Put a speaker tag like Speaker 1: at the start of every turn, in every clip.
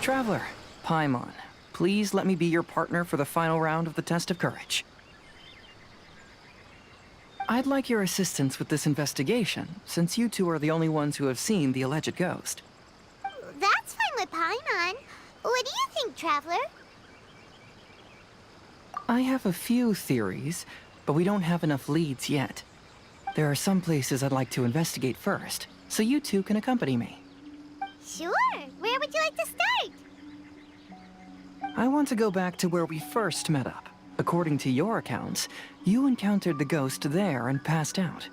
Speaker 1: Traveler, Paimon, please let me be your partner for the final round of the test of courage. I'd like your assistance with this investigation, since you two are the only ones who have seen the alleged ghost.
Speaker 2: That's fine with Paimon. What do you think, Traveler?
Speaker 1: I have a few theories, but we don't have enough leads yet. There are some places I'd like to investigate first, so you two can accompany me.
Speaker 2: Sure. Where would you like to start?
Speaker 1: I want to go back to where we first met up. According to your accounts, you encountered the ghost there and passed out.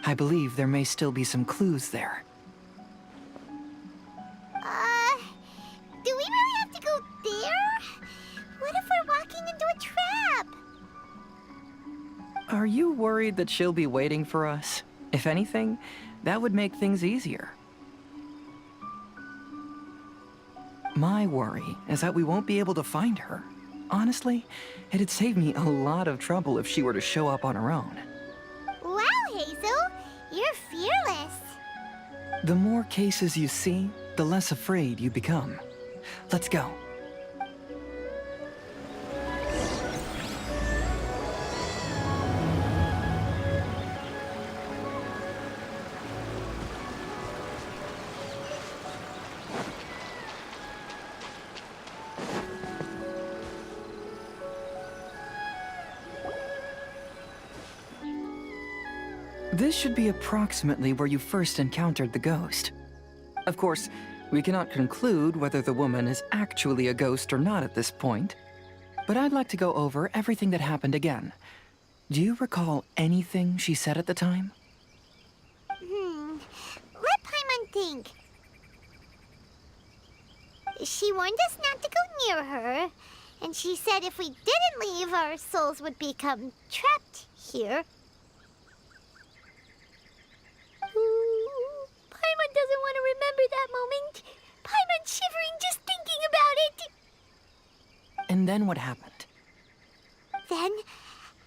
Speaker 1: I believe there may still be some clues there.
Speaker 2: Do we really have to go there? What if we're walking into a trap?
Speaker 1: Are you worried that she'll be waiting for us? If anything, that would make things easier. My worry is that we won't be able to find her. Honestly, it'd save me a lot of trouble if she were to show up on her own.
Speaker 2: Wow, Hazel! You're fearless.
Speaker 1: The more cases you see, the less afraid you become. Let's go. This should be approximately where you first encountered the ghost. Of course, we cannot conclude whether the woman is actually a ghost or not at this point, but I'd like to go over everything that happened again. Do you recall anything she said at the time?
Speaker 2: Let Paimon think. She warned us not to go near her, and she said if we didn't leave, our souls would become trapped here. Paimon doesn't want to remember that moment. Paimon's shivering just thinking about it.
Speaker 1: And then what happened?
Speaker 2: Then,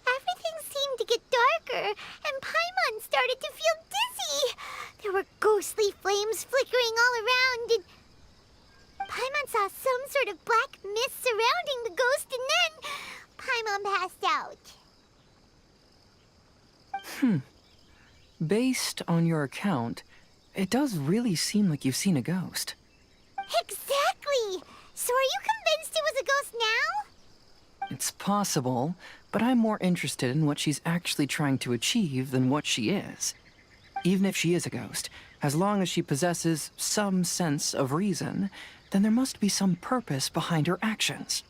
Speaker 2: everything seemed to get darker, and Paimon started to feel dizzy. There were ghostly flames flickering all around, and Paimon saw some sort of black mist surrounding the ghost, and then Paimon passed out.
Speaker 1: Based on your account, it does really seem like you've seen a ghost.
Speaker 2: Exactly! So are you convinced it was a ghost now?
Speaker 1: It's possible, but I'm more interested in what she's actually trying to achieve than what she is. Even if she is a ghost, as long as she possesses some sense of reason, then there must be some purpose behind her actions.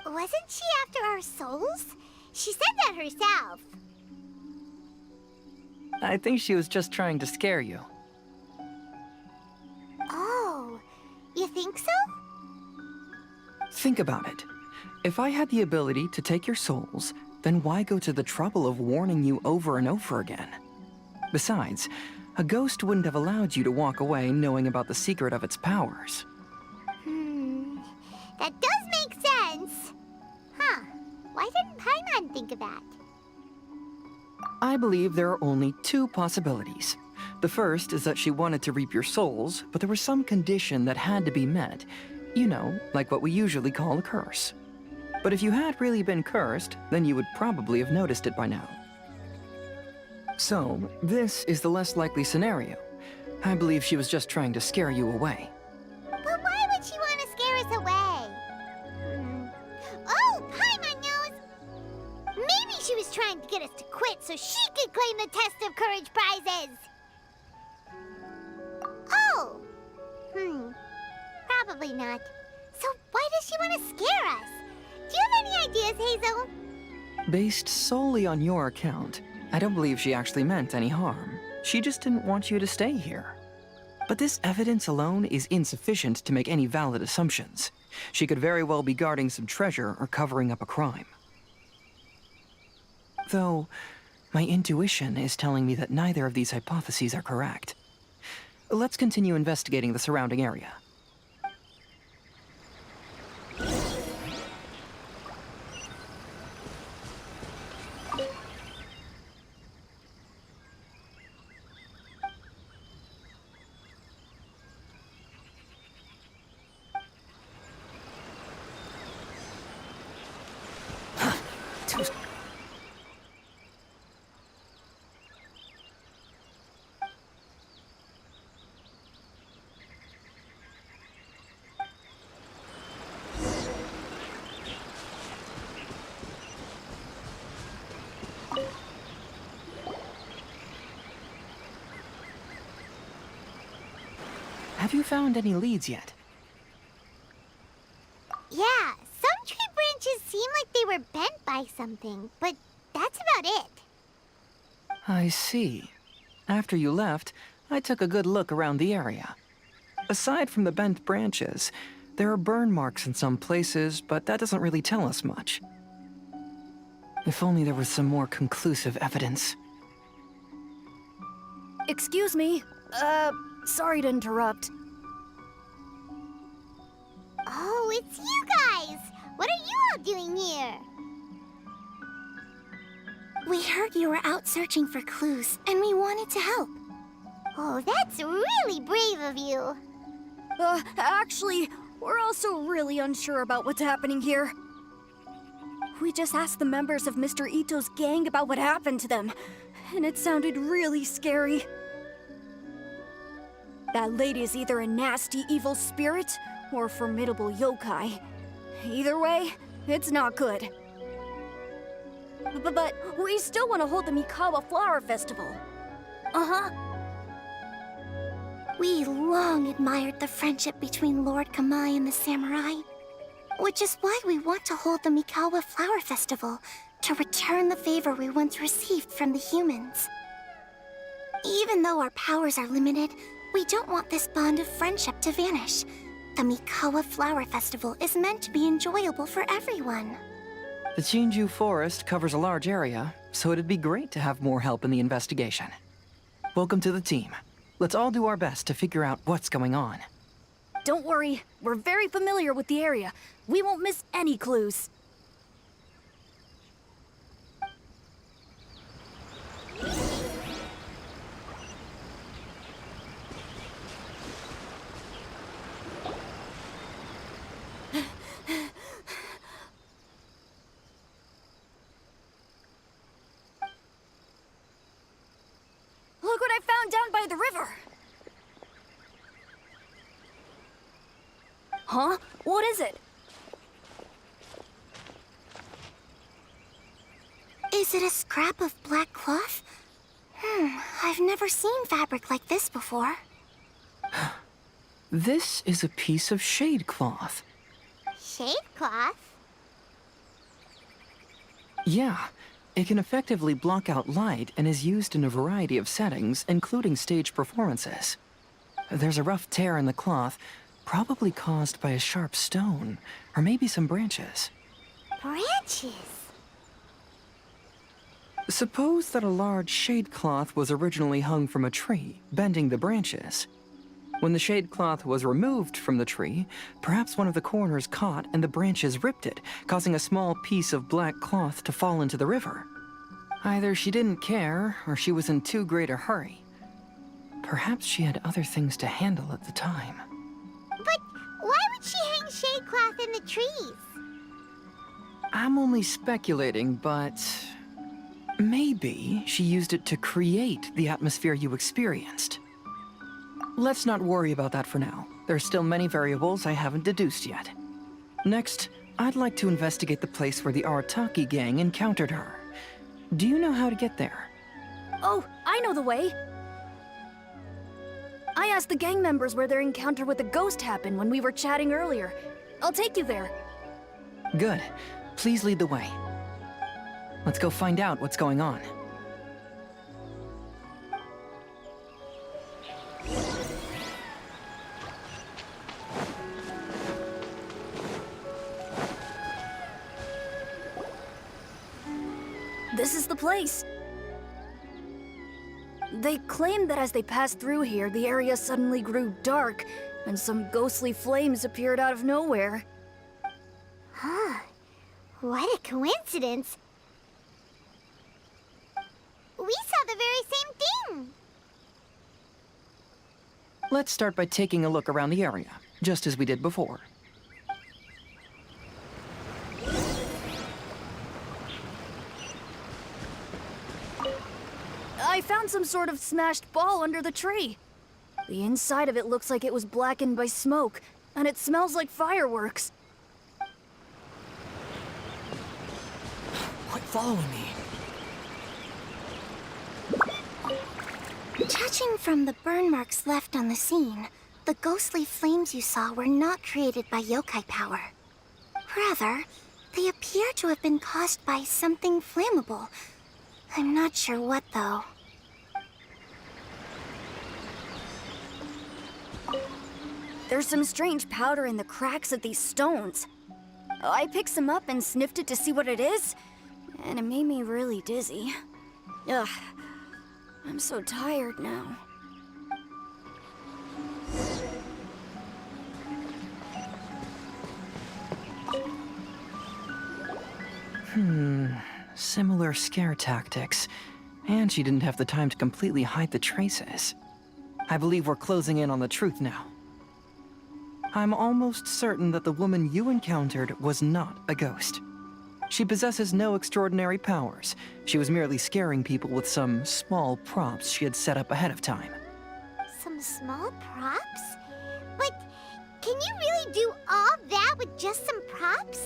Speaker 2: Wasn't she after our souls? She said that herself.
Speaker 1: I think she was just trying to scare you.
Speaker 2: Oh, you think so?
Speaker 1: Think about it. If I had the ability to take your souls, then why go to the trouble of warning you over and over again? Besides, a ghost wouldn't have allowed you to walk away knowing about the secret of its powers.
Speaker 2: That does make sense. Huh. Why didn't Paimon think of that?
Speaker 1: I believe there are only two possibilities. The first is that she wanted to reap your souls, but there was some condition that had to be met. You know, like what we usually call a curse. But if you had really been cursed, then you would probably have noticed it by now. So, this is the less likely scenario. I believe she was just trying to scare you away.
Speaker 2: But why would she want to scare us away? Oh, Paimon knows! Maybe she was trying to get us to quit so she could claim the Test of Courage prizes! Oh! Probably not. So why does she want to scare us? Do you have any ideas, Hazel?
Speaker 1: Based solely on your account, I don't believe she actually meant any harm. She just didn't want you to stay here. But this evidence alone is insufficient to make any valid assumptions. She could very well be guarding some treasure or covering up a crime. Though, my intuition is telling me that neither of these hypotheses are correct. Let's continue investigating the surrounding area. Have you found any leads yet?
Speaker 2: Yeah, some tree branches seem like they were bent by something, but that's about it.
Speaker 1: I see. After you left, I took a good look around the area. Aside from the bent branches, there are burn marks in some places, but that doesn't really tell us much. If only there was some more conclusive evidence.
Speaker 3: Excuse me. Sorry to interrupt.
Speaker 2: Oh, it's you guys! What are you all doing here? We heard you were out searching for clues, and we wanted to help. Oh, that's really brave of you.
Speaker 3: Actually, we're also really unsure about what's happening here. We just asked the members of Mr. Ito's gang about what happened to them, and it sounded really scary. That lady is either a nasty, evil spirit or a formidable yokai. Either way, it's not good. But we still want to hold the Mikawa Flower Festival. Uh-huh.
Speaker 2: We long admired the friendship between Lord Kamai and the samurai, which is why we want to hold the Mikawa Flower Festival to return the favor we once received from the humans. Even though our powers are limited, we don't want this bond of friendship to vanish. The Mikawa Flower Festival is meant to be enjoyable for everyone.
Speaker 1: The Chinju Forest covers a large area, so it'd be great to have more help in the investigation. Welcome to the team. Let's all do our best to figure out what's going on.
Speaker 3: Don't worry, we're very familiar with the area. We won't miss any clues. Look what I found down by the river! Huh? What is it?
Speaker 2: Is it a scrap of black cloth? I've never seen fabric like this before.
Speaker 1: This is a piece of shade cloth.
Speaker 2: Shade cloth?
Speaker 1: Yeah, it can effectively block out light and is used in a variety of settings, including stage performances. There's a rough tear in the cloth, probably caused by a sharp stone, or maybe some branches.
Speaker 2: Branches?
Speaker 1: Suppose that a large shade cloth was originally hung from a tree, bending the branches. When the shade cloth was removed from the tree, perhaps one of the corners caught and the branches ripped it, causing a small piece of black cloth to fall into the river. Either she didn't care, or she was in too great a hurry. Perhaps she had other things to handle at the time.
Speaker 2: But why would she hang shade cloth in the trees?
Speaker 1: I'm only speculating, but maybe she used it to create the atmosphere you experienced. Let's not worry about that for now. There's still many variables I haven't deduced yet. Next, I'd like to investigate the place where the Arataki gang encountered her. Do you know how to get there?
Speaker 3: Oh, I know the way. I asked the gang members where their encounter with the ghost happened when we were chatting earlier. I'll take you there.
Speaker 1: Good. Please lead the way. Let's go find out what's going on.
Speaker 3: This is the place. They claimed that as they passed through here, the area suddenly grew dark, and some ghostly flames appeared out of nowhere.
Speaker 2: Huh. What a coincidence. We saw the very same thing.
Speaker 1: Let's start by taking a look around the area, just as we did before.
Speaker 3: I found some sort of smashed ball under the tree. The inside of it looks like it was blackened by smoke, and it smells like fireworks.
Speaker 1: Quit following me.
Speaker 2: Judging from the burn marks left on the scene, the ghostly flames you saw were not created by yokai power. Rather, they appear to have been caused by something flammable. I'm not sure what, though.
Speaker 3: There's some strange powder in the cracks of these stones. I picked some up and sniffed it to see what it is, and it made me really dizzy. Ugh, I'm so tired now.
Speaker 1: Similar scare tactics. And she didn't have the time to completely hide the traces. I believe we're closing in on the truth now. I'm almost certain that the woman you encountered was not a ghost. She possesses no extraordinary powers. She was merely scaring people with some small props she had set up ahead of time.
Speaker 2: Some small props? But can you really do all that with just some props?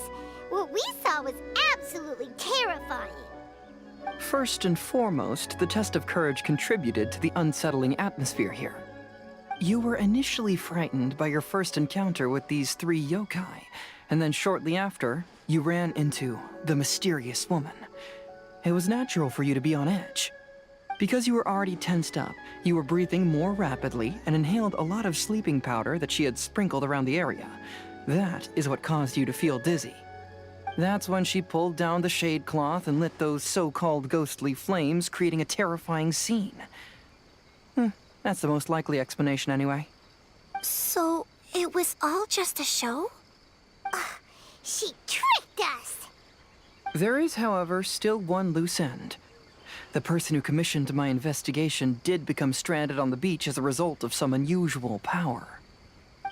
Speaker 2: What we saw was absolutely terrifying.
Speaker 1: First and foremost, the test of courage contributed to the unsettling atmosphere here. You were initially frightened by your first encounter with these 3 yokai, and then shortly after, you ran into the mysterious woman. It was natural for you to be on edge. Because you were already tensed up, you were breathing more rapidly and inhaled a lot of sleeping powder that she had sprinkled around the area. That is what caused you to feel dizzy. That's when she pulled down the shade cloth and lit those so-called ghostly flames, creating a terrifying scene. That's the most likely explanation anyway.
Speaker 2: So, it was all just a show? She tricked us!
Speaker 1: There is, however, still one loose end. The person who commissioned my investigation did become stranded on the beach as a result of some unusual power.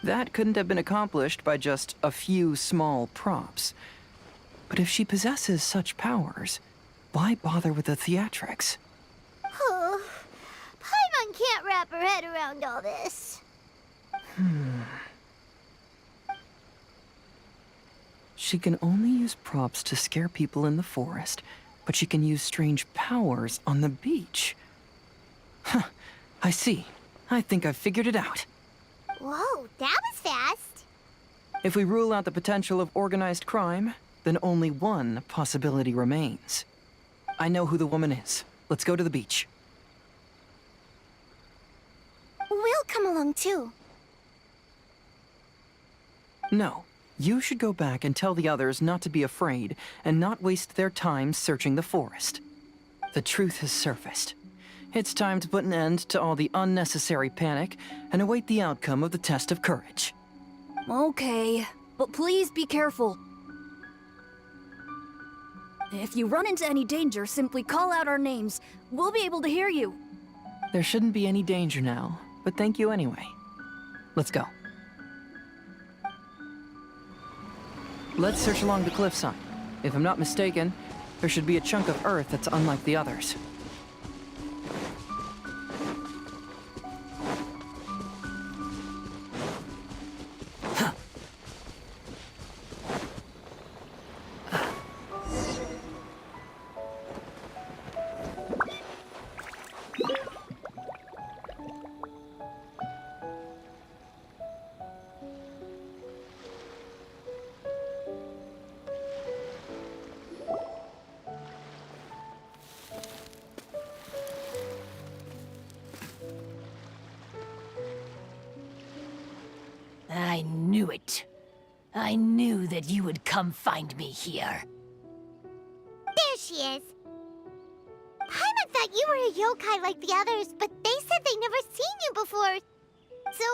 Speaker 1: That couldn't have been accomplished by just a few small props. But if she possesses such powers, why bother with the theatrics?
Speaker 2: Paimon can't wrap her head around all this.
Speaker 1: She can only use props to scare people in the forest, but she can use strange powers on the beach. Huh, I see. I think I've figured it out.
Speaker 2: Whoa, that was fast.
Speaker 1: If we rule out the potential of organized crime, then only one possibility remains. I know who the woman is. Let's go to the beach.
Speaker 2: We'll come along too.
Speaker 1: No, you should go back and tell the others not to be afraid and not waste their time searching the forest. The truth has surfaced. It's time to put an end to all the unnecessary panic and await the outcome of the test of courage.
Speaker 3: Okay, but please be careful. If you run into any danger, simply call out our names. We'll be able to hear you.
Speaker 1: There shouldn't be any danger now, but thank you anyway. Let's go. Let's search along the cliffside. If I'm not mistaken, there should be a chunk of earth that's unlike the others.
Speaker 4: I knew it. I knew that you would come find me here.
Speaker 2: There she is. Paimon thought you were a yokai like the others, but they said they never seen you before. So,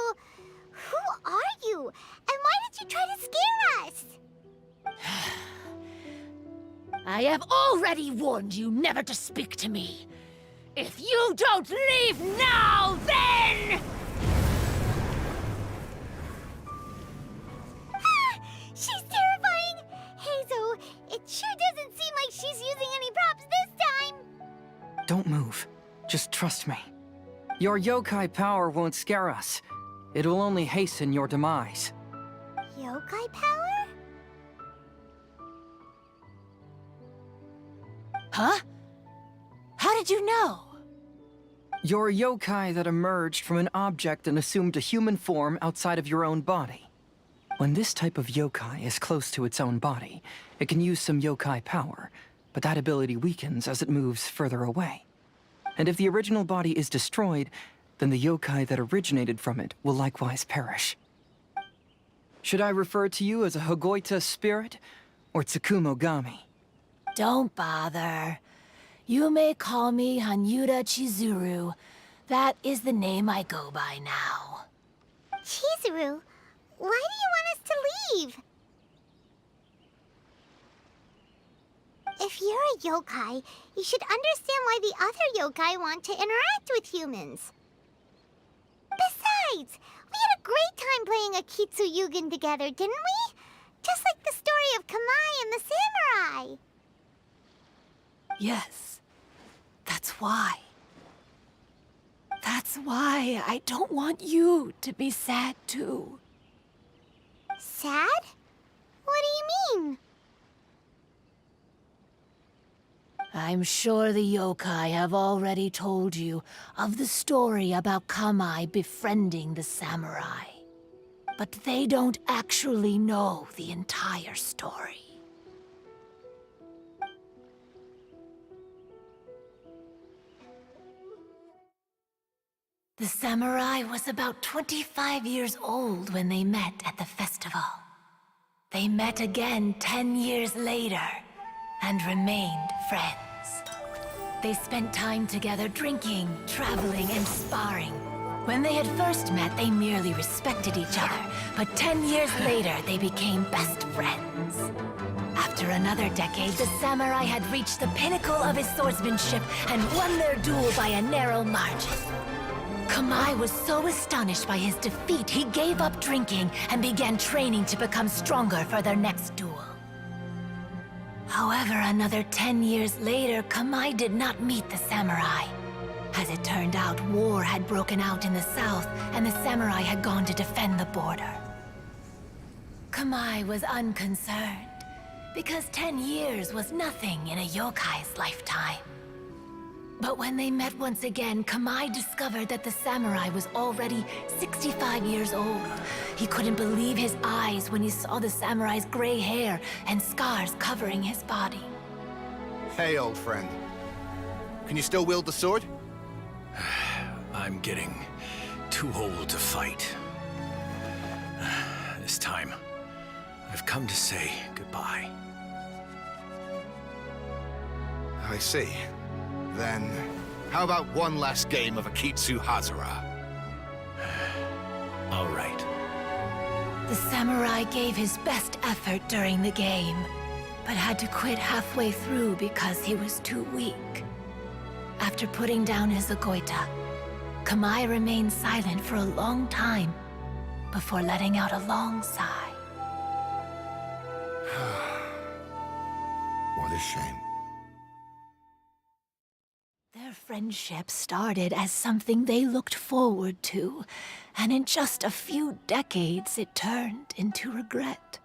Speaker 2: who are you? And why did you try to scare us?
Speaker 4: I have already warned you never to speak to me. If you don't leave now, then...
Speaker 2: She's terrifying! Hazel, it sure doesn't seem like she's using any props this time!
Speaker 1: Don't move. Just trust me. Your yokai power won't scare us. It will only hasten your demise.
Speaker 2: Yokai power?
Speaker 4: Huh? How did you know?
Speaker 1: You're a yokai that emerged from an object and assumed a human form outside of your own body. When this type of yokai is close to its own body, it can use some yokai power, but that ability weakens as it moves further away. And if the original body is destroyed, then the yokai that originated from it will likewise perish. Should I refer to you as a Hagoita spirit or Tsukumogami?
Speaker 4: Don't bother. You may call me Hanyuda Chizuru. That is the name I go by now.
Speaker 2: Chizuru, why do you want us to leave? If you're a yokai, you should understand why the other yokai want to interact with humans. Besides, we had a great time playing Akitsu Yugen together, didn't we? Just like the story of Kamai and the samurai.
Speaker 4: Yes, that's why. That's why I don't want you to be sad too.
Speaker 2: Sad? What do you mean?
Speaker 4: I'm sure the yokai have already told you of the story about Kamai befriending the samurai. But they don't actually know the entire story. The samurai was about 25 years old when they met at the festival. They met again 10 years later and remained friends. They spent time together drinking, traveling, and sparring. When they had first met, they merely respected each other, but 10 years later, they became best friends. After another decade, the samurai had reached the pinnacle of his swordsmanship and won their duel by a narrow margin. Kamai was so astonished by his defeat, he gave up drinking and began training to become stronger for their next duel. However, another 10 years later, Kamai did not meet the samurai. As it turned out, war had broken out in the south, and the samurai had gone to defend the border. Kamai was unconcerned, because 10 years was nothing in a yokai's lifetime. But when they met once again, Kamai discovered that the samurai was already 65 years old. He couldn't believe his eyes when he saw the samurai's gray hair and scars covering his body.
Speaker 5: Hey, old friend. Can you still wield the sword?
Speaker 6: I'm getting too old to fight. This time, I've come to say goodbye.
Speaker 5: I see. Then, how about one last game of Akitsu Hazara?
Speaker 6: All right.
Speaker 4: The samurai gave his best effort during the game, but had to quit halfway through because he was too weak. After putting down his Agoita, Kamai remained silent for a long time before letting out a long sigh.
Speaker 5: What a shame.
Speaker 4: Their friendship started as something they looked forward to, and in just a few decades it turned into regret.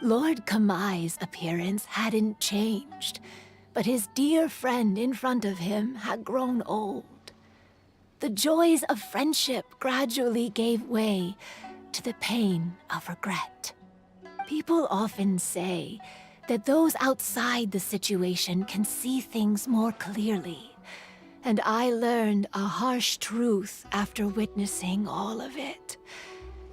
Speaker 4: Lord Kamai's appearance hadn't changed, but his dear friend in front of him had grown old. The joys of friendship gradually gave way to the pain of regret. People often say that those outside the situation can see things more clearly. And I learned a harsh truth after witnessing all of it.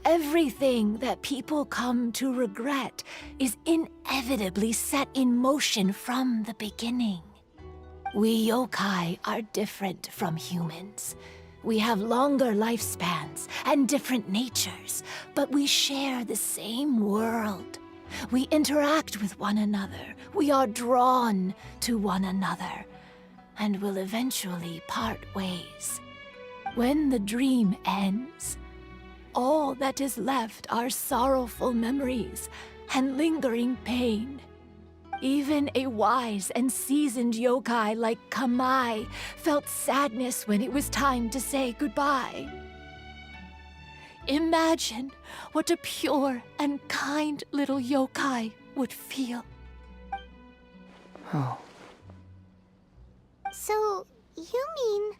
Speaker 4: Everything that people come to regret is inevitably set in motion from the beginning. We yokai are different from humans. We have longer lifespans and different natures, but we share the same world. We interact with one another. We are drawn to one another, and will eventually part ways. When the dream ends, all that is left are sorrowful memories and lingering pain. Even a wise and seasoned yokai like Kamai felt sadness when it was time to say goodbye. Imagine what a pure and kind little yokai would feel.
Speaker 1: Oh.
Speaker 2: So, you mean...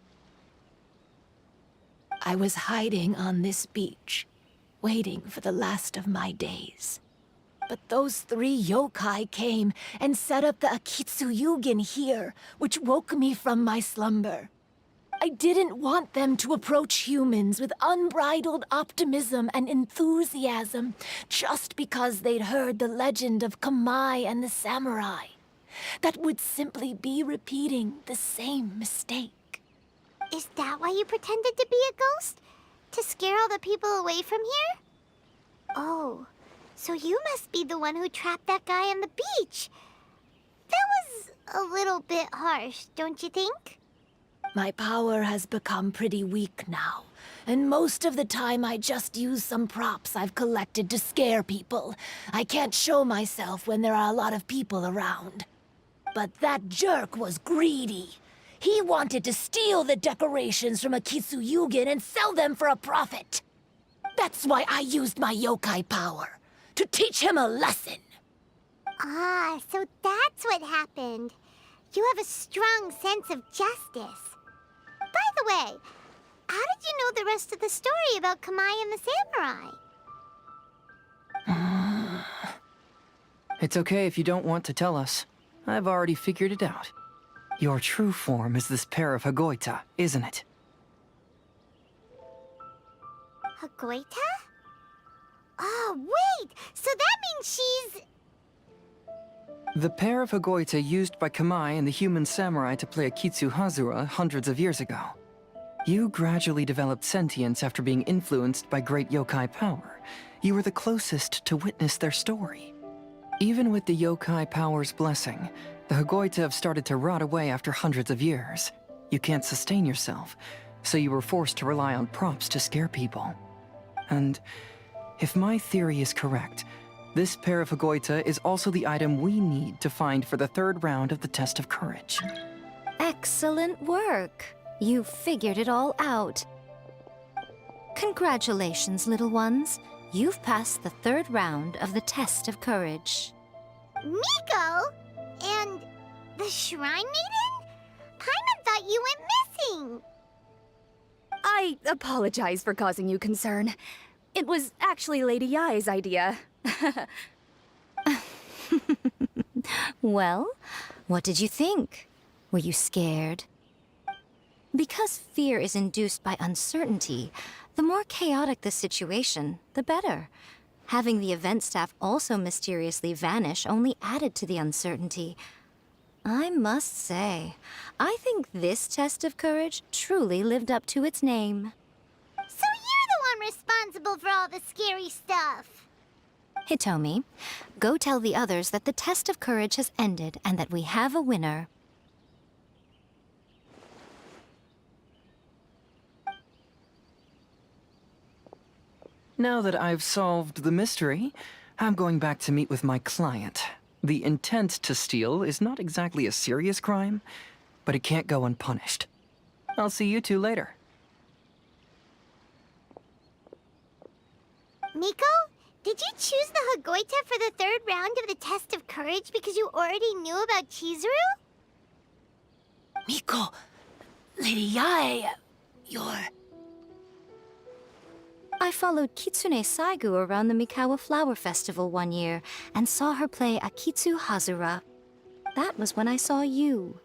Speaker 4: I was hiding on this beach, waiting for the last of my days. But those 3 yokai came and set up the Akitsu here, which woke me from my slumber. I didn't want them to approach humans with unbridled optimism and enthusiasm just because they'd heard the legend of Kamai and the samurai. That would simply be repeating the same mistake.
Speaker 2: Is that why you pretended to be a ghost? To scare all the people away from here? Oh, so you must be the one who trapped that guy on the beach. That was a little bit harsh, don't you think?
Speaker 4: My power has become pretty weak now, and most of the time I just use some props I've collected to scare people. I can't show myself when there are a lot of people around. But that jerk was greedy. He wanted to steal the decorations from Akitsu and sell them for a profit. That's why I used my yokai power, to teach him a lesson.
Speaker 2: Ah, so that's what happened. You have a strong sense of justice. By the way, how did you know the rest of the story about Kamai and the samurai?
Speaker 1: It's okay if you don't want to tell us. I've already figured it out. Your true form is this pair of Hagoita, isn't it?
Speaker 2: Hagoita? Oh, wait! So that means she's...
Speaker 1: The pair of Hagoita used by Kamai and the human samurai to play Akitsu hundreds of years ago. You gradually developed sentience after being influenced by great yokai power. You were the closest to witness their story. Even with the yokai power's blessing, the Hagoita have started to rot away after hundreds of years. You can't sustain yourself, so you were forced to rely on props to scare people. And if my theory is correct, this pair of Hagoita is also the item we need to find for the 3rd round of the test of courage.
Speaker 3: Excellent work. You figured it all out. Congratulations, little ones. You've passed the 3rd round of the test of courage.
Speaker 2: Miko? And the Shrine Maiden? Paimon thought you went missing.
Speaker 3: I apologize for causing you concern. It was actually Lady Yai's idea. Well, what did you think? Were you scared? Because fear is induced by uncertainty, the more chaotic the situation, the better. Having the event staff also mysteriously vanish only added to the uncertainty. I must say, I think this test of courage truly lived up to its name.
Speaker 2: So you're the one responsible for all the scary stuff.
Speaker 3: Hitomi, go tell the others that the test of courage has ended and that we have a winner.
Speaker 1: Now that I've solved the mystery, I'm going back to meet with my client. The intent to steal is not exactly a serious crime, but it can't go unpunished. I'll see you two later.
Speaker 2: Miko, did you choose the Hagoita for the 3rd round of the test of courage because you already knew about Chizuru?
Speaker 4: Miko, Lady Yai, you're...
Speaker 3: I followed Kitsune Saigu around the Mikawa Flower Festival one year and saw her play Akitsu Hazura. That was when I saw you.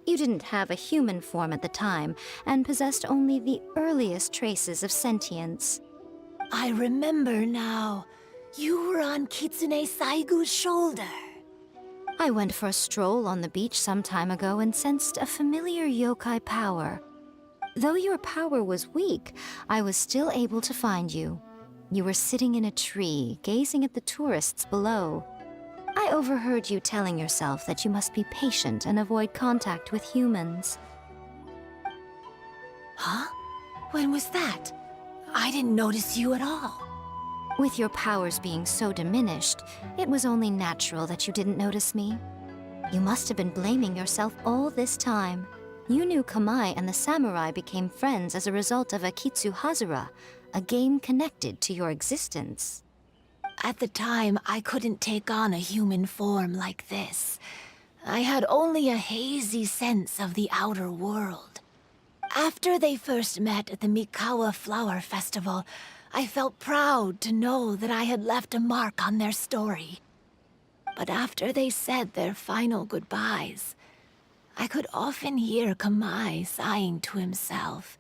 Speaker 3: You didn't have a human form at the time and possessed only the earliest traces of sentience.
Speaker 4: I remember now. You were on Kitsune Saigu's shoulder.
Speaker 3: I went for a stroll on the beach some time ago and sensed a familiar yokai power. Though your power was weak, I was still able to find you. You were sitting in a tree, gazing at the tourists below. I overheard you telling yourself that you must be patient and avoid contact with humans.
Speaker 4: Huh? When was that? I didn't notice you at all.
Speaker 3: With your powers being so diminished, it was only natural that you didn't notice me. You must have been blaming yourself all this time. You knew Kamai and the samurai became friends as a result of Akitsu Hazura, a game connected to your existence.
Speaker 4: At the time, I couldn't take on a human form like this. I had only a hazy sense of the outer world. After they first met at the Mikawa Flower Festival, I felt proud to know that I had left a mark on their story. But after they said their final goodbyes, I could often hear Kamai sighing to himself.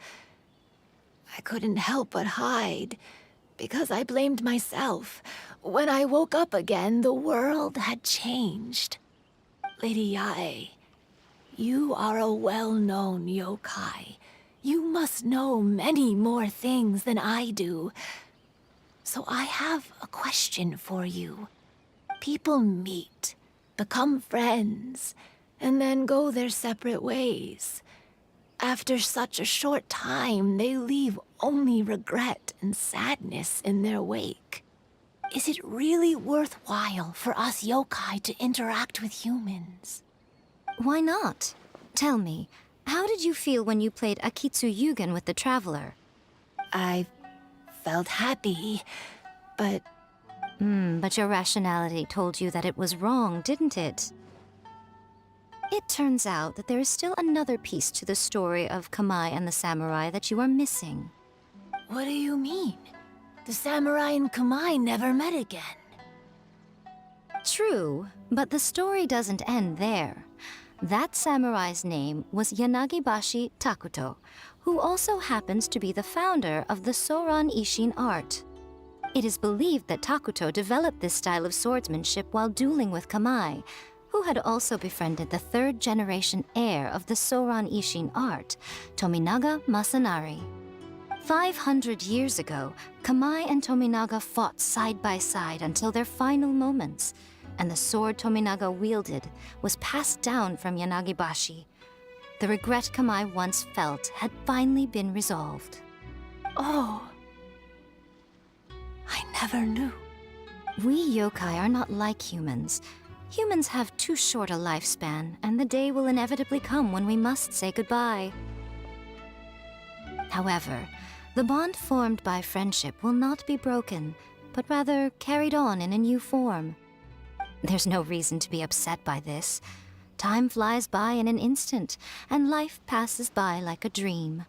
Speaker 4: I couldn't help but hide, because I blamed myself. When I woke up again, the world had changed. Lady Yae, you are a well-known yokai. You must know many more things than I do. So I have a question for you. People meet, become friends, and then go their separate ways. After such a short time, they leave only regret and sadness in their wake. Is it really worthwhile for us yokai to interact with humans?
Speaker 7: Why not? Tell me, how did you feel when you played Akitsu Yugen with the Traveler?
Speaker 4: I felt happy, but
Speaker 7: But your rationality told you that it was wrong, didn't it? It turns out that there is still another piece to the story of Kamai and the samurai that you are missing.
Speaker 4: what do you mean? The samurai and Kamai never met again.
Speaker 7: True, but the story doesn't end there. That samurai's name was Yanagibashi Takuto, who also happens to be the founder of the Soran Ishin art. It is believed that Takuto developed this style of swordsmanship while dueling with Kamai, who had also befriended the third-generation heir of the Soran Ishin art, Tominaga Masanari. 500 years ago, Kamai and Tominaga fought side by side until their final moments, and the sword Tominaga wielded was passed down from Yanagibashi. The regret Kamai once felt had finally been resolved.
Speaker 4: Oh, I never knew.
Speaker 7: We yokai are not like humans. Humans have too short a lifespan, and the day will inevitably come when we must say goodbye. However, the bond formed by friendship will not be broken, but rather carried on in a new form. There's no reason to be upset by this. Time flies by in an instant, and life passes by like a dream.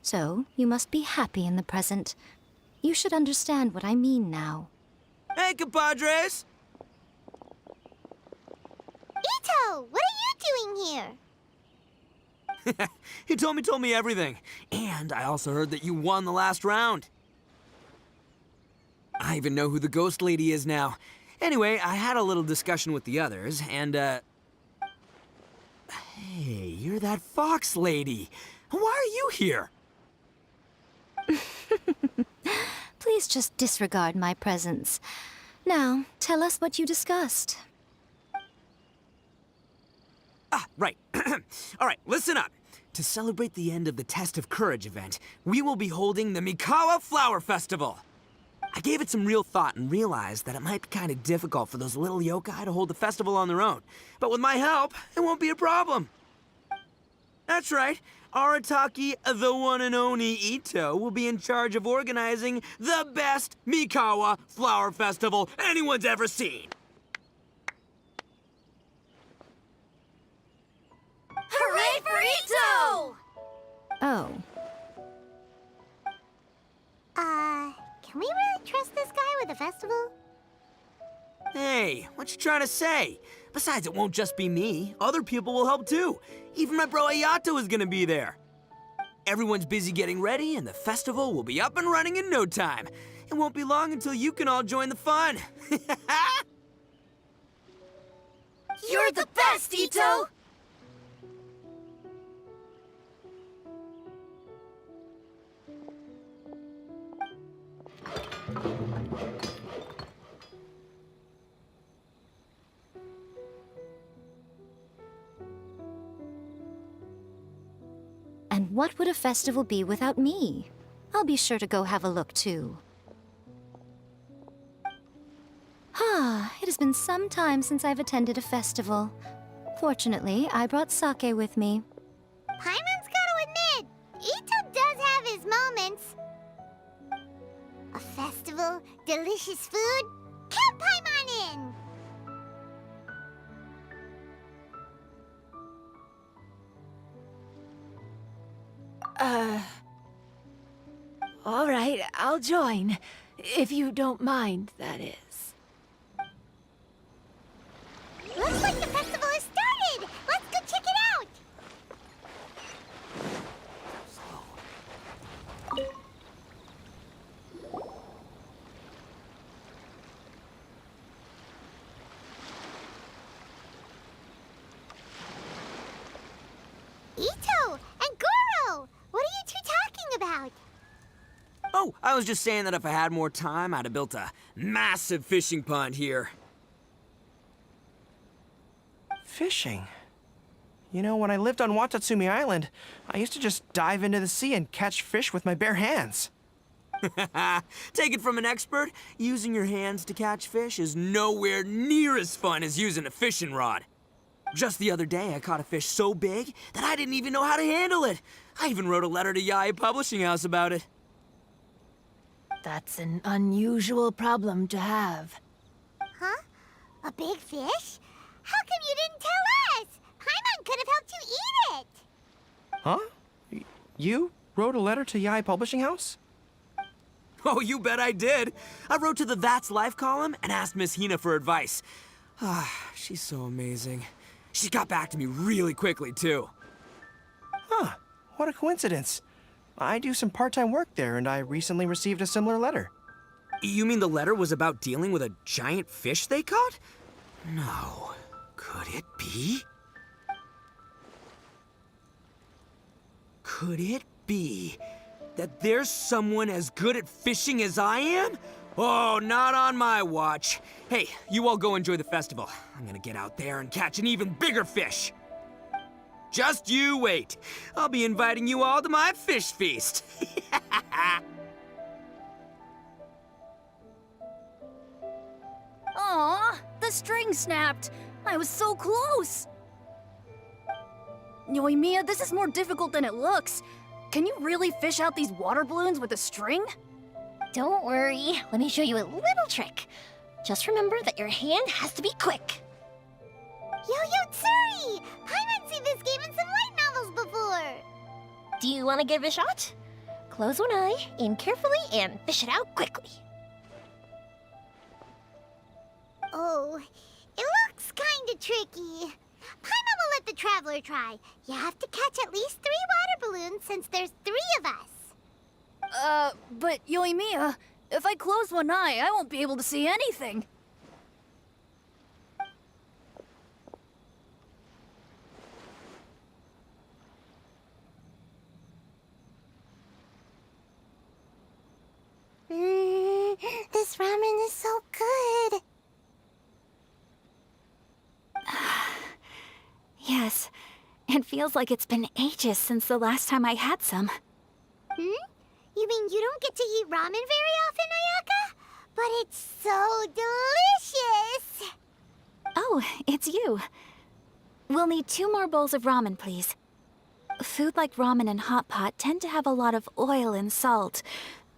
Speaker 7: So, you must be happy in the present. You should understand what I mean now.
Speaker 8: Hey, compadres!
Speaker 2: Ito, what are you doing here?
Speaker 8: He told me everything. And I also heard that you won the last round. I even know who the ghost lady is now. Anyway, I had a little discussion with the others, and, Hey, you're that fox lady. Why are you here?
Speaker 7: Please just disregard my presence. Now, tell us what you discussed.
Speaker 8: Ah, right. All right, listen up. To celebrate the end of the Test of Courage event, we will be holding the Mikawa Flower Festival. I gave it some real thought and realized that it might be kind of difficult for those little yokai to hold the festival on their own. But with my help, it won't be a problem. That's right. Arataki, the one and only Ito, will be in charge of organizing the best Mikawa Flower Festival anyone's ever seen.
Speaker 3: Hooray for Ito!
Speaker 7: Oh,
Speaker 2: Can we really trust this guy with the festival?
Speaker 8: Hey, what you trying to say? Besides, it won't just be me. Other people will help too. Even my bro Ayato is gonna be there. Everyone's busy getting ready, and the festival will be up and running in no time. It won't be long until you can all join the fun.
Speaker 3: You're the best, Ito!
Speaker 7: and what would a festival be without me? I'll be sure to go have a look too. It has been some time since I've attended a festival. Fortunately, I brought sake with me.
Speaker 2: Paimon's gotta admit, Ito does have his moments. A festival, delicious food, count Paimon in!
Speaker 4: All right, I'll join. If you don't mind, that is.
Speaker 2: Looks like the festival has started! Let's go check it out! Ito and Goro! What are you two talking about?
Speaker 8: Oh, I was just saying that if I had more time, I'd have built a massive fishing pond here.
Speaker 9: Fishing? You know, when I lived on Watatsumi Island, I used to just dive into the sea and catch fish with my bare hands.
Speaker 8: Take it from an expert, using your hands to catch fish is nowhere near as fun as using a fishing rod. Just the other day, I caught a fish so big that I didn't even know how to handle it. I even wrote a letter to Yae Publishing House about it.
Speaker 4: That's an unusual problem to have.
Speaker 2: Huh? A big fish? How come you didn't tell us? Paimon could have helped you eat it!
Speaker 9: Huh? You wrote a letter to Yae Publishing House?
Speaker 8: Oh, you bet I did. I wrote to the That's Life column and asked Miss Hina for advice. She's so amazing. She got back to me really quickly, too.
Speaker 9: Huh, what a coincidence. I do some part-time work there, and I recently received a similar letter.
Speaker 8: You mean the letter was about dealing with a giant fish they caught? No. Could it be? Could it be that there's someone as good at fishing as I am? Oh, not on my watch. Hey, you all go enjoy the festival. I'm gonna get out there and catch an even bigger fish. Just you wait. I'll be inviting you all to my fish feast.
Speaker 3: Aw, the string snapped. I was so close. Yoimiya, this is more difficult than it looks. Can you really fish out these water balloons with a string?
Speaker 2: Don't worry, let me show you a little trick. Just remember that your hand has to be quick. Yo-Yo Tsuri! Paimon's seen this game in some light novels before! Do you want to give it a shot? Close one eye, aim carefully, and fish it out quickly. Oh, it looks kinda tricky. Paimon will let the traveler try. You have to catch at least 3 water balloons since there's 3 of us.
Speaker 3: But Yoimiya, if I close one eye, I won't be able to see anything.
Speaker 2: This ramen is so good.
Speaker 3: Yes, it feels like it's been ages since the last time I had some.
Speaker 2: You mean you don't get to eat ramen very often, Ayaka? But it's so delicious!
Speaker 3: Oh, it's you. We'll need 2 more bowls of ramen, please. Food like ramen and hot pot tend to have a lot of oil and salt,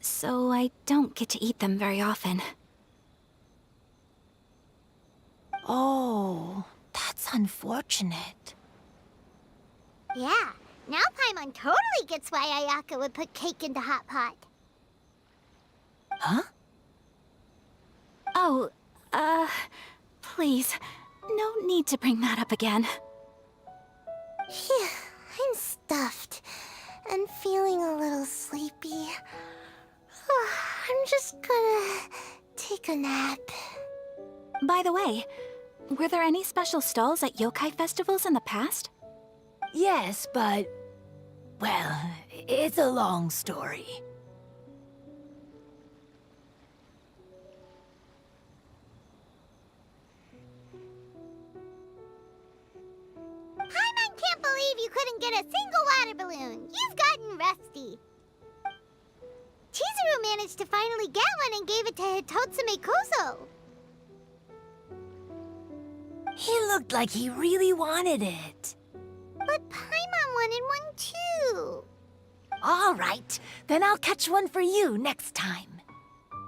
Speaker 3: so I don't get to eat them very often.
Speaker 4: Oh, that's unfortunate.
Speaker 2: Yeah, now Paimon totally gets why Ayaka would put cake into hot pot.
Speaker 4: Huh?
Speaker 3: Oh, please, no need to bring that up again.
Speaker 2: Phew, I'm stuffed and feeling a little sleepy. I'm just gonna take a nap.
Speaker 3: By the way, were there any special stalls at yokai festivals in the past?
Speaker 4: Yes, but... well, it's a long story.
Speaker 2: Paimon can't believe you couldn't get a single water balloon. You've gotten rusty. Chizuru managed to finally get one and gave it to Hitotsume Kozo.
Speaker 4: He looked like he really wanted it.
Speaker 2: But Paimon wanted one too.
Speaker 4: All right, then I'll catch one for you next time.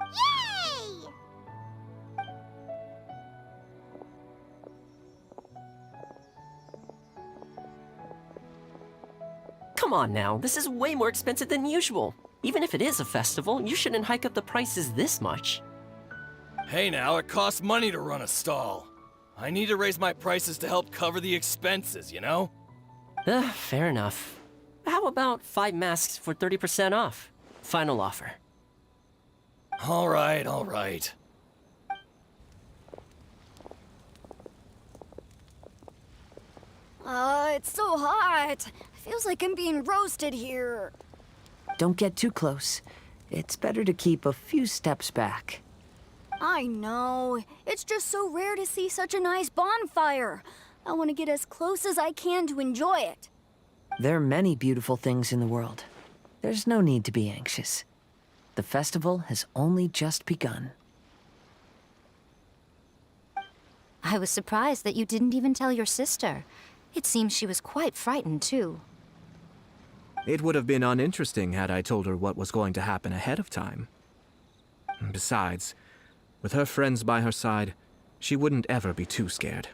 Speaker 2: Yay!
Speaker 10: Come on now, this is way more expensive than usual. Even if it is a festival, you shouldn't hike up the prices this much.
Speaker 11: Hey now, it costs money to run a stall. I need to raise my prices to help cover the expenses, you know?
Speaker 10: Fair enough. How about 5 masks for 30% off? Final offer.
Speaker 11: All right, all right.
Speaker 3: It's so hot. Feels like I'm being roasted here.
Speaker 1: Don't get too close. It's better to keep a few steps back.
Speaker 3: I know. It's just so rare to see such a nice bonfire. I want to get as close as I can to enjoy it.
Speaker 1: There are many beautiful things in the world. There's no need to be anxious. The festival has only just begun.
Speaker 7: I was surprised that you didn't even tell your sister. It seems she was quite frightened, too.
Speaker 6: It would have been uninteresting had I told her what was going to happen ahead of time. Besides, with her friends by her side, she wouldn't ever be too scared.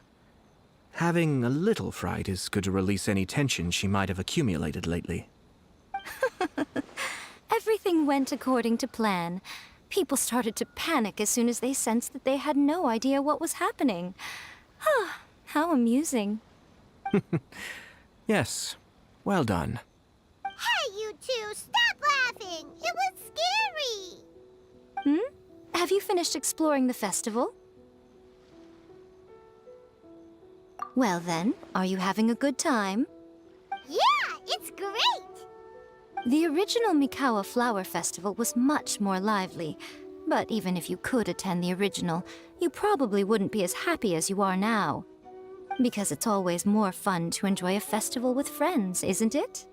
Speaker 6: Having a little fright is good to release any tension she might have accumulated lately.
Speaker 7: Everything went according to plan. People started to panic as soon as they sensed that they had no idea what was happening. How amusing.
Speaker 6: Yes, well done.
Speaker 2: Hey, you two, stop laughing! It was scary!
Speaker 7: Have you finished exploring the festival? Well then, are you having a good time?
Speaker 2: Yeah, it's great!
Speaker 7: The original Mikawa Flower Festival was much more lively, but even if you could attend the original, you probably wouldn't be as happy as you are now. Because it's always more fun to enjoy a festival with friends, isn't it?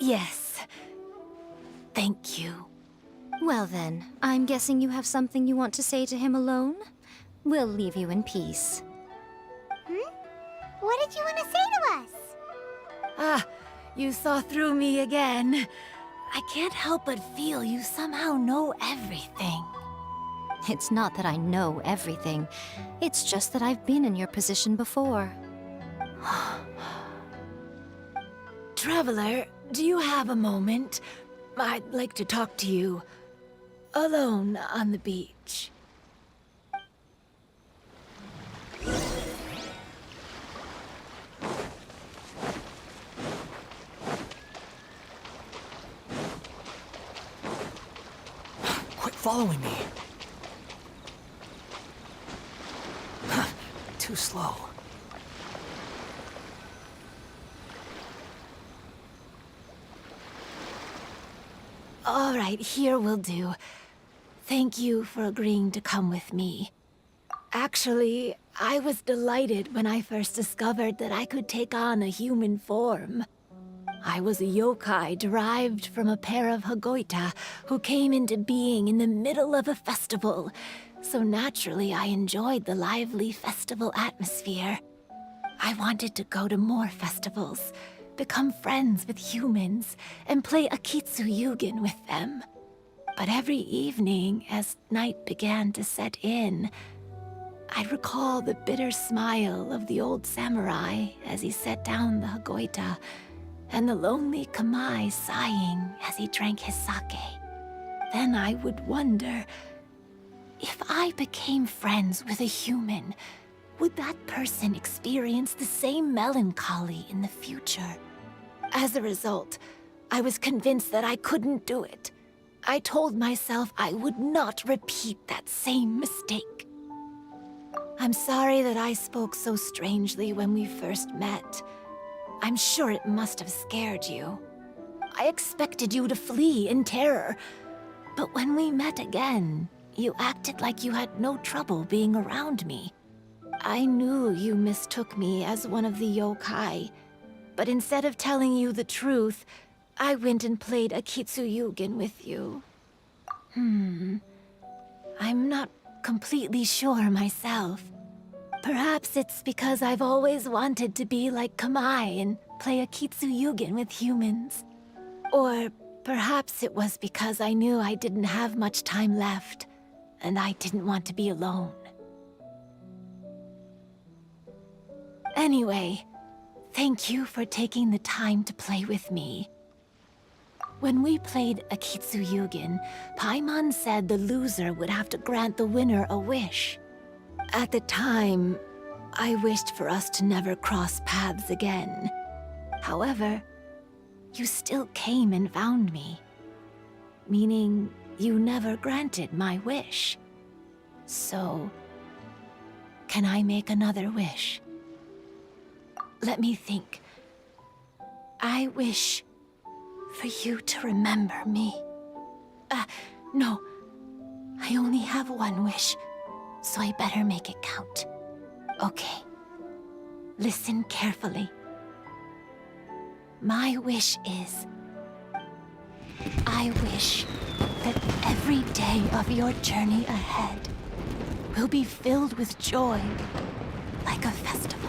Speaker 4: Yes. Thank you.
Speaker 7: Well then, I'm guessing you have something you want to say to him alone? We'll leave you in peace.
Speaker 2: What did you want to say to us?
Speaker 4: You saw through me again. I can't help but feel you somehow know everything.
Speaker 7: It's not that I know everything. It's just that I've been in your position before.
Speaker 4: Traveler, do you have a moment? I'd like to talk to you. Alone on the beach.
Speaker 8: Quit following me. Too slow.
Speaker 4: All right, here will do. Thank you for agreeing to come with me. Actually, I was delighted when I first discovered that I could take on a human form. I was a yokai derived from a pair of Hagoita who came into being in the middle of a festival. So naturally, I enjoyed the lively festival atmosphere. I wanted to go to more festivals, become friends with humans, and play Akitsu Yugen with them. But every evening, as night began to set in, I'd recall the bitter smile of the old samurai as he set down the Hagoita, and the lonely Kamai sighing as he drank his sake. Then I would wonder, if I became friends with a human, would that person experience the same melancholy in the future? As a result, I was convinced that I couldn't do it. I told myself I would not repeat that same mistake. I'm sorry that I spoke so strangely when we first met. I'm sure it must have scared you. I expected you to flee in terror, but when we met again, you acted like you had no trouble being around me. I knew you mistook me as one of the yokai, but instead of telling you the truth, I went and played Akitsu Yugen with you. I'm not completely sure myself. Perhaps it's because I've always wanted to be like Kamai and play Akitsu Yugen with humans. Or perhaps it was because I knew I didn't have much time left, and I didn't want to be alone. Anyway, Thank you for taking the time to play with me. When we played Akitsu Yugen, Paimon said the loser would have to grant the winner a wish. At the time, I wished for us to never cross paths again. However, you still came and found me, meaning you never granted my wish. So, can I make another wish? Let me think. I wish for you to remember me. No. I only have one wish, so I better make it count. Okay. Listen carefully. My wish is... I wish that every day of your journey ahead will be filled with joy, like a festival.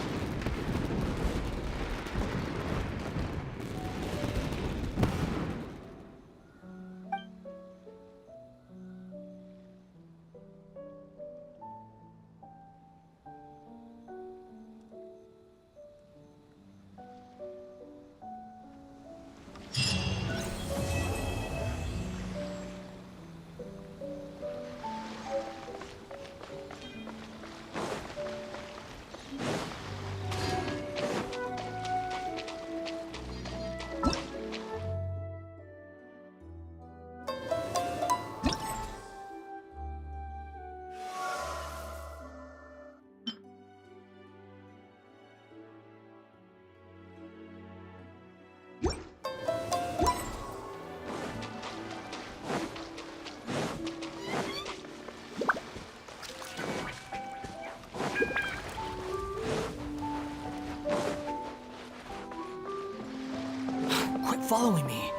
Speaker 8: Quit following me.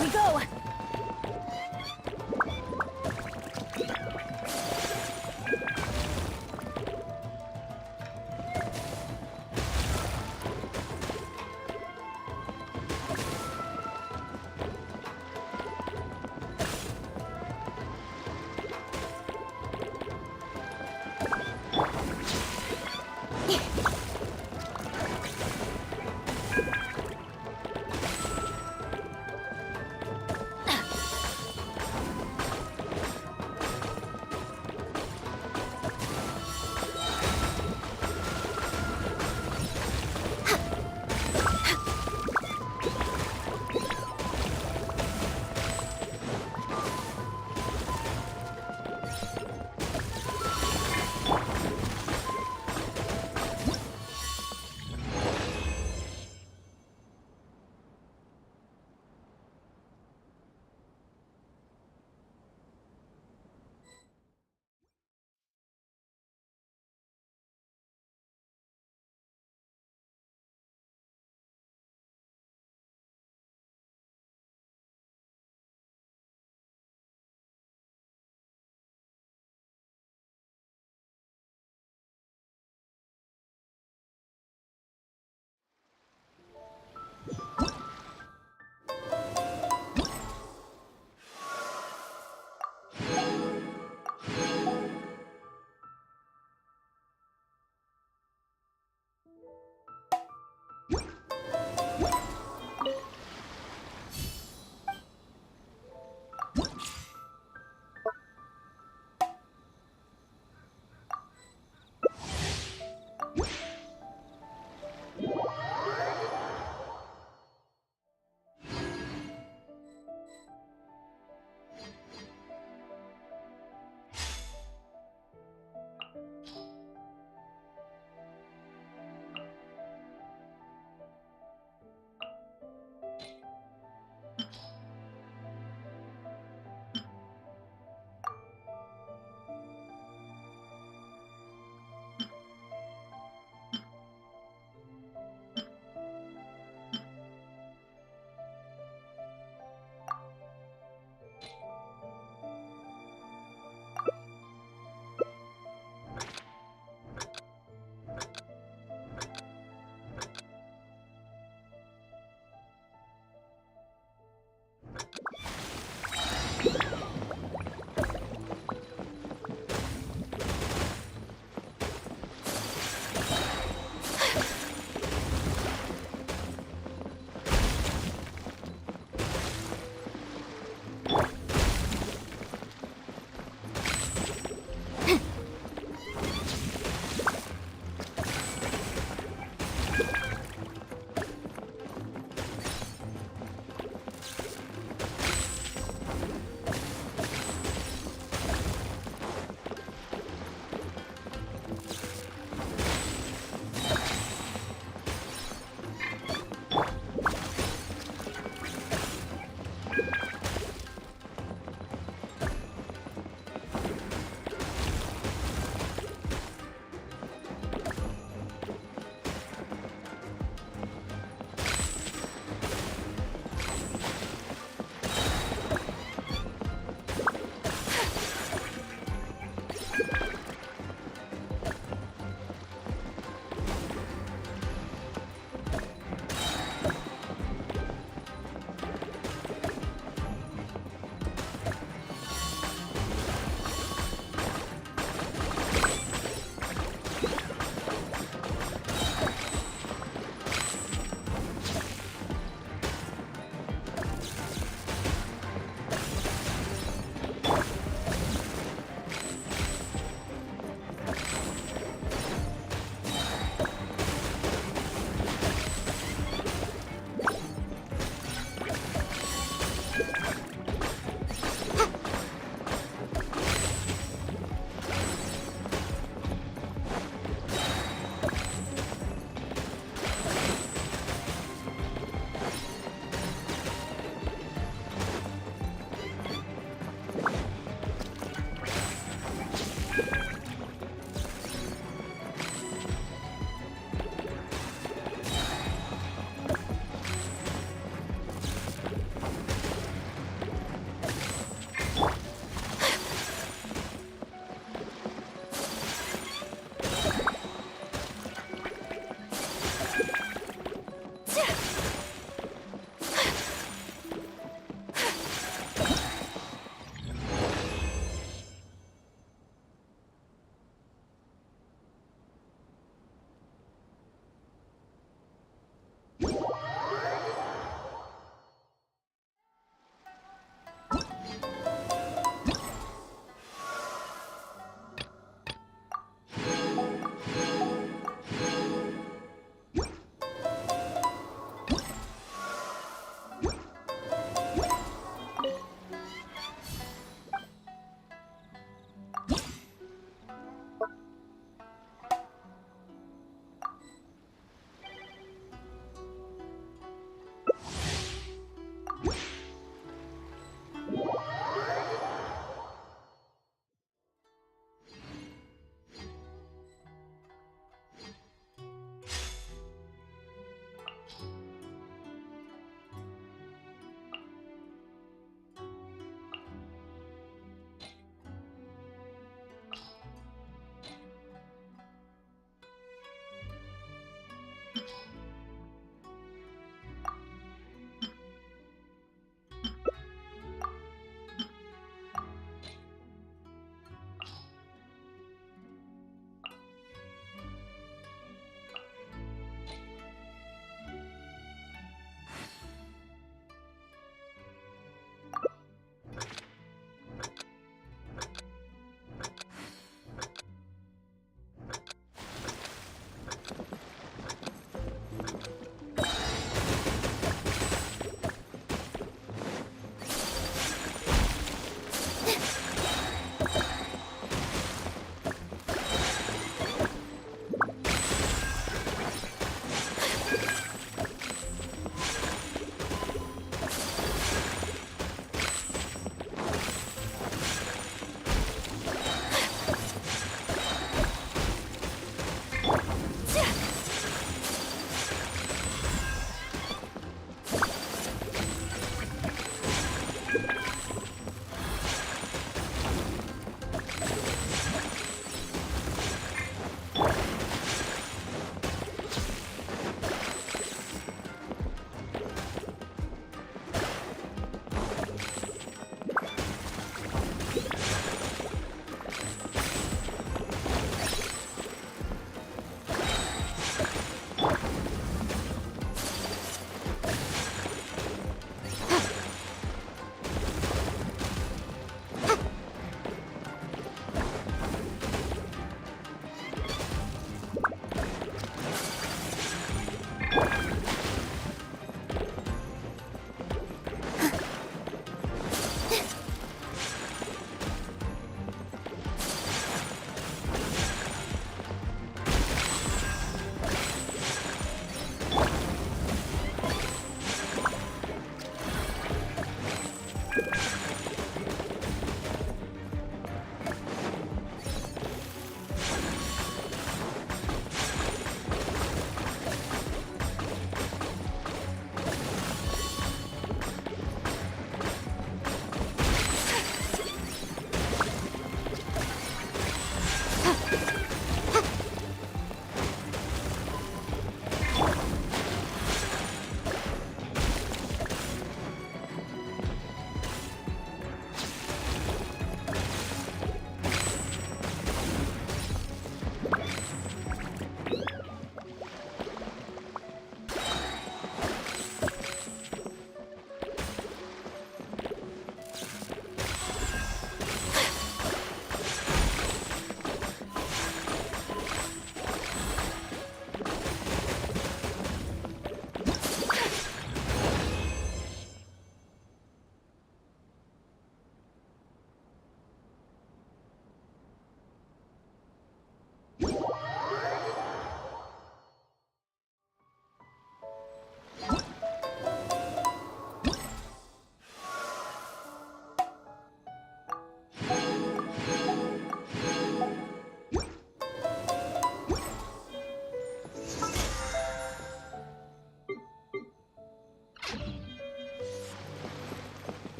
Speaker 3: we go!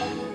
Speaker 2: Bye!